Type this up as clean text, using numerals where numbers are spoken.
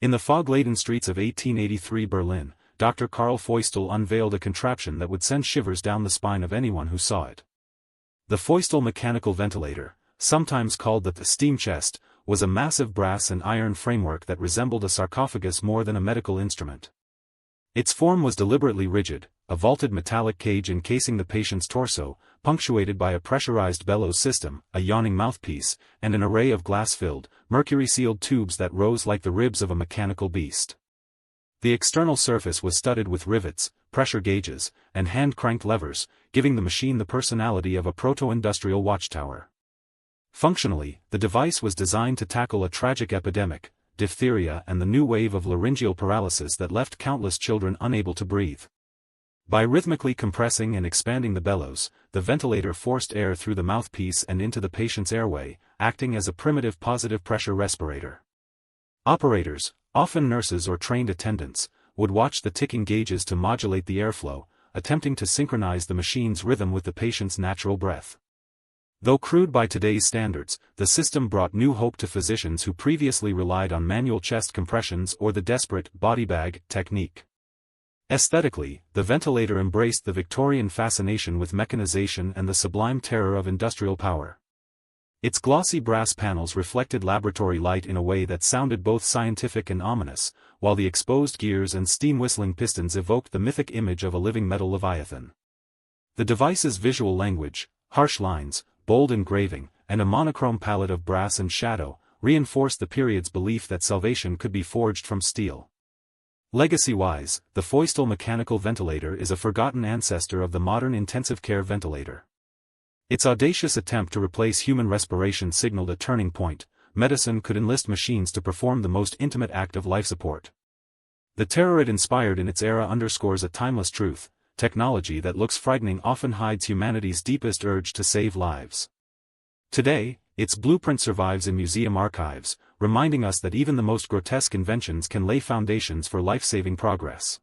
In the fog-laden streets of 1883 Berlin, Dr. Karl Feustel unveiled a contraption that would send shivers down the spine of anyone who saw it. The Feustel Mechanical Ventilator, sometimes called the steam chest, was a massive brass and iron framework that resembled a sarcophagus more than a medical instrument. Its form was deliberately rigid, a vaulted metallic cage encasing the patient's torso, punctuated by a pressurized bellow system, a yawning mouthpiece, and an array of glass-filled, mercury-sealed tubes that rose like the ribs of a mechanical beast. The external surface was studded with rivets, pressure gauges, and hand-cranked levers, giving the machine the personality of a proto-industrial watchtower. Functionally, the device was designed to tackle a tragic epidemic, diphtheria, and the new wave of laryngeal paralysis that left countless children unable to breathe. By rhythmically compressing and expanding the bellows, the ventilator forced air through the mouthpiece and into the patient's airway, acting as a primitive positive pressure respirator. Operators, often nurses or trained attendants, would watch the ticking gauges to modulate the airflow, attempting to synchronize the machine's rhythm with the patient's natural breath. Though crude by today's standards, the system brought new hope to physicians who previously relied on manual chest compressions or the desperate bodybag technique. Aesthetically, the ventilator embraced the Victorian fascination with mechanization and the sublime terror of industrial power. Its glossy brass panels reflected laboratory light in a way that sounded both scientific and ominous, while the exposed gears and steam-whistling pistons evoked the mythic image of a living metal leviathan. The device's visual language, harsh lines, bold engraving, and a monochrome palette of brass and shadow, reinforced the period's belief that salvation could be forged from steel. Legacy-wise, the Feustel Mechanical Ventilator is a forgotten ancestor of the modern intensive care ventilator. Its audacious attempt to replace human respiration signaled a turning point. Medicine could enlist machines to perform the most intimate act of life support. The terror it inspired in its era underscores a timeless truth: technology that looks frightening often hides humanity's deepest urge to save lives. Today, its blueprint survives in museum archives, reminding us that even the most grotesque inventions can lay foundations for life-saving progress.